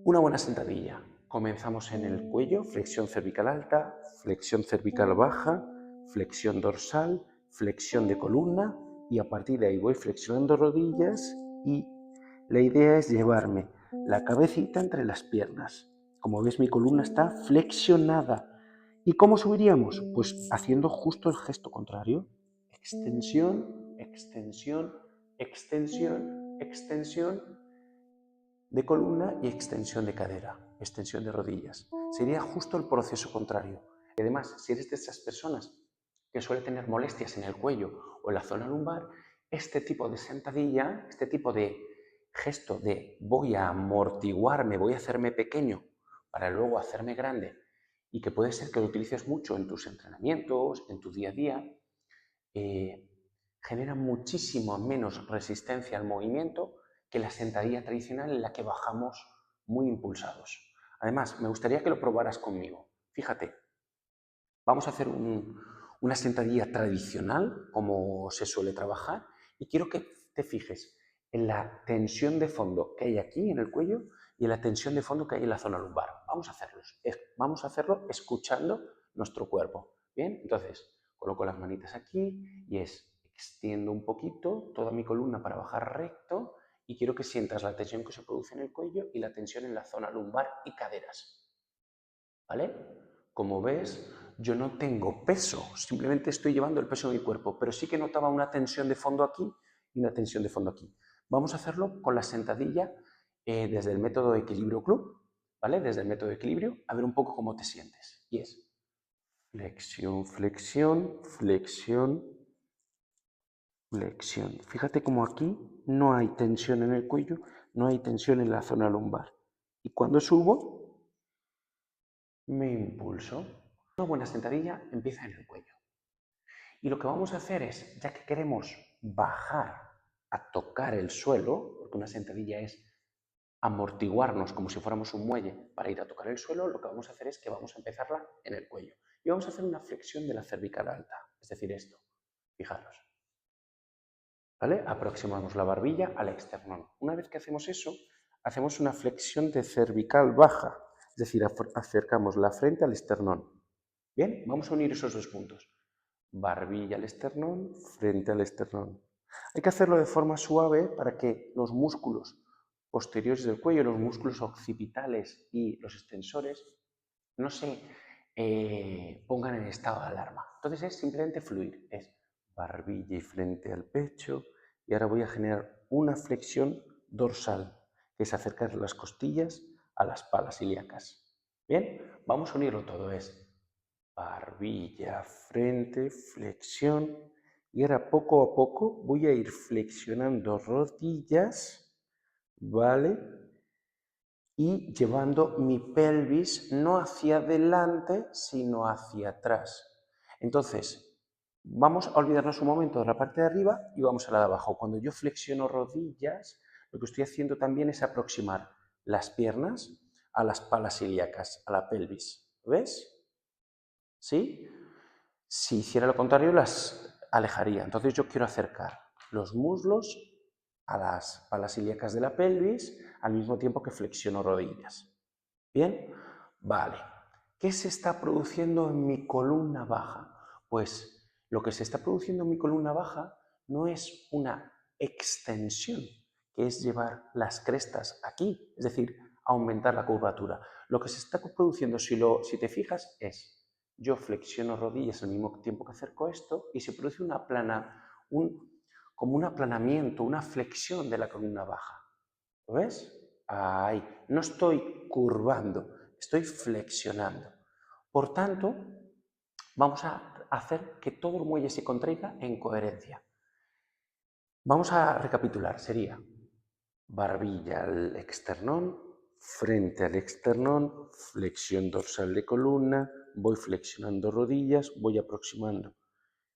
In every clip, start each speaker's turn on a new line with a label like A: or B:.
A: Una buena sentadilla. Comenzamos en el cuello, flexión cervical alta, flexión cervical baja, flexión dorsal, flexión de columna y a partir de ahí voy flexionando rodillas y la idea es llevarme la cabecita entre las piernas. Como ves, mi columna está flexionada. ¿Y cómo subiríamos? Pues haciendo justo el gesto contrario. Extensión, extensión, extensión, extensión de columna y extensión de cadera, extensión de rodillas. Sería justo el proceso contrario. Y además, si eres de esas personas que suele tener molestias en el cuello o en la zona lumbar, este tipo de sentadilla, este tipo de gesto de voy a amortiguarme, voy a hacerme pequeño para luego hacerme grande y que puede ser que lo utilices mucho en tus entrenamientos, en tu día a día, genera muchísimo menos resistencia al movimiento que la sentadilla tradicional en la que bajamos muy impulsados. Además, me gustaría que lo probaras conmigo. Fíjate, vamos a hacer una sentadilla tradicional, como se suele trabajar, y quiero que te fijes en la tensión de fondo que hay aquí en el cuello y en la tensión de fondo que hay en la zona lumbar. Vamos a hacerlo escuchando nuestro cuerpo. Bien, entonces coloco las manitas aquí y extiendo un poquito toda mi columna para bajar recto y quiero que sientas la tensión que se produce en el cuello y la tensión en la zona lumbar y caderas. ¿Vale? Como ves, yo no tengo peso, simplemente estoy llevando el peso de mi cuerpo, pero sí que notaba una tensión de fondo aquí y una tensión de fondo aquí. Vamos a hacerlo con la sentadilla desde el método de equilibrio club, ¿vale? Desde el método de equilibrio, a ver un poco cómo te sientes. Y es flexión, flexión, flexión, flexión. Fíjate como aquí no hay tensión en el cuello, no hay tensión en la zona lumbar. Y cuando subo, me impulso. Una buena sentadilla empieza en el cuello. Y lo que vamos a hacer es, ya que queremos bajar a tocar el suelo, porque una sentadilla es amortiguarnos como si fuéramos un muelle para ir a tocar el suelo, lo que vamos a hacer es que vamos a empezarla en el cuello. Y vamos a hacer una flexión de la cervical alta, es decir, esto. Fijaros. ¿Vale? Aproximamos la barbilla al esternón. Una vez que hacemos eso, hacemos una flexión de cervical baja, es decir, acercamos la frente al esternón. Bien, vamos a unir esos dos puntos. Barbilla al esternón, frente al esternón. Hay que hacerlo de forma suave para que los músculos posteriores del cuello, los músculos occipitales y los extensores no se pongan en estado de alarma. Entonces es simplemente fluir. Es barbilla y frente al pecho. Y ahora voy a generar una flexión dorsal, que es acercar las costillas a las palas ilíacas. Bien, vamos a unirlo todo. Es barbilla, frente, flexión. Y ahora poco a poco voy a ir flexionando rodillas, ¿vale? Y llevando mi pelvis no hacia adelante, sino hacia atrás. Entonces, vamos a olvidarnos un momento de la parte de arriba y vamos a la de abajo. Cuando yo flexiono rodillas, lo que estoy haciendo también es aproximar las piernas a las palas ilíacas, a la pelvis. ¿Ves? ¿Sí? Si hiciera lo contrario, las alejaría. Entonces yo quiero acercar los muslos a las palas ilíacas de la pelvis al mismo tiempo que flexiono rodillas. ¿Bien? Vale. ¿Qué se está produciendo en mi columna baja? Pues lo que se está produciendo en mi columna baja no es una extensión, que es llevar las crestas aquí, es decir, aumentar la curvatura. Lo que se está produciendo, si te fijas, es yo flexiono rodillas al mismo tiempo que acerco esto y se produce como un aplanamiento, una flexión de la columna baja. ¿Lo ves? Ahí. No estoy curvando, estoy flexionando. Por tanto, vamos a hacer que todo el muelle se contraiga en coherencia. Vamos a recapitular. Sería barbilla al esternón, frente al esternón, flexión dorsal de columna, voy flexionando rodillas, voy aproximando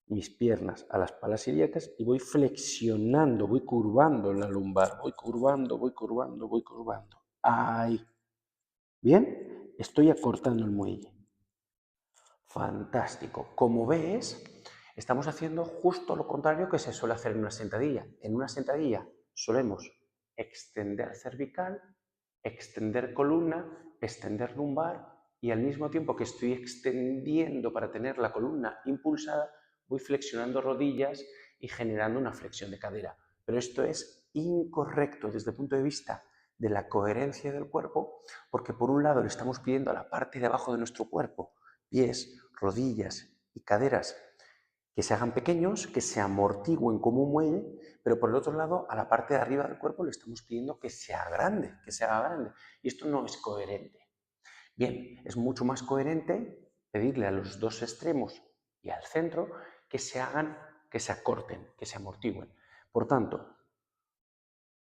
A: mis piernas a las palas ilíacas y voy flexionando, voy curvando la lumbar, voy curvando, voy curvando, voy curvando. Ahí. Bien, estoy acortando el muelle. Fantástico. Como ves, estamos haciendo justo lo contrario que se suele hacer en una sentadilla. En una sentadilla solemos extender cervical, extender columna, extender lumbar y al mismo tiempo que estoy extendiendo para tener la columna impulsada, voy flexionando rodillas y generando una flexión de cadera. Pero esto es incorrecto desde el punto de vista de la coherencia del cuerpo, porque por un lado le estamos pidiendo a la parte de abajo de nuestro cuerpo, pies, rodillas y caderas, que se hagan pequeños, que se amortigüen como un muelle, pero por el otro lado, a la parte de arriba del cuerpo le estamos pidiendo que se haga grande, que se haga grande. Y esto no es coherente. Bien, es mucho más coherente pedirle a los dos extremos y al centro que se hagan, que se acorten, que se amortigüen. Por tanto,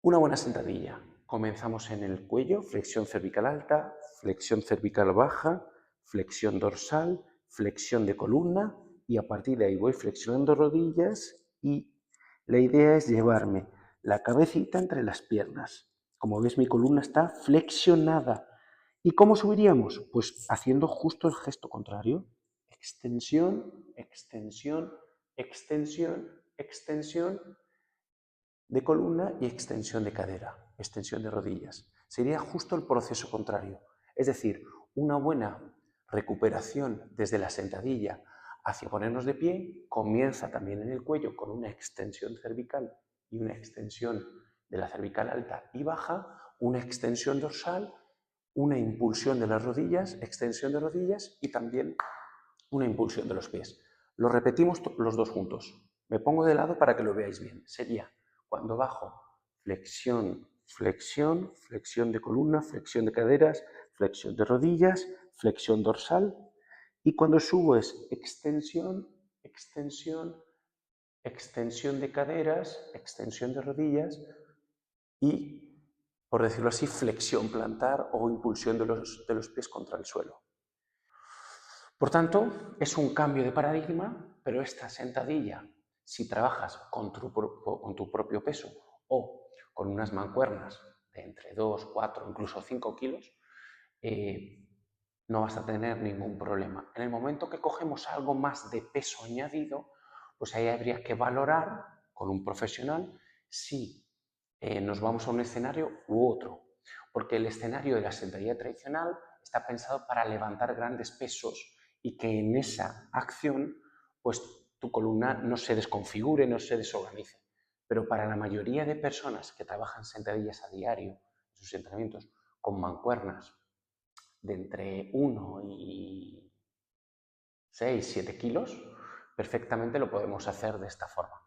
A: una buena sentadilla. Comenzamos en el cuello, flexión cervical alta, flexión cervical baja, flexión dorsal, flexión de columna y a partir de ahí voy flexionando rodillas y la idea es llevarme la cabecita entre las piernas. Como ves, mi columna está flexionada. ¿Y cómo subiríamos? Pues haciendo justo el gesto contrario. Extensión, extensión, extensión, extensión de columna y extensión de cadera, extensión de rodillas. Sería justo el proceso contrario. Es decir, una buena recuperación desde la sentadilla hacia ponernos de pie comienza también en el cuello con una extensión cervical y una extensión de la cervical alta y baja, una extensión dorsal, una impulsión de las rodillas, extensión de rodillas y también una impulsión de los pies. Lo repetimos los dos juntos. Me pongo de lado para que lo veáis bien. Sería cuando bajo, flexión, flexión, flexión de columna, flexión de caderas, flexión de rodillas, flexión dorsal. Y cuando subo es extensión, extensión, extensión de caderas, extensión de rodillas y, por decirlo así, flexión plantar o impulsión de los pies contra el suelo. Por tanto, es un cambio de paradigma, pero esta sentadilla, si trabajas con tu propio peso o con unas mancuernas de entre 2, 4, incluso 5 kilos, no vas a tener ningún problema. En el momento que cogemos algo más de peso añadido, pues ahí habría que valorar con un profesional si nos vamos a un escenario u otro. Porque el escenario de la sentadilla tradicional está pensado para levantar grandes pesos y que en esa acción pues tu columna no se desconfigure, no se desorganice. Pero para la mayoría de personas que trabajan sentadillas a diario, en sus entrenamientos, con mancuernas de entre 1 y 6, 7 kilos, perfectamente lo podemos hacer de esta forma.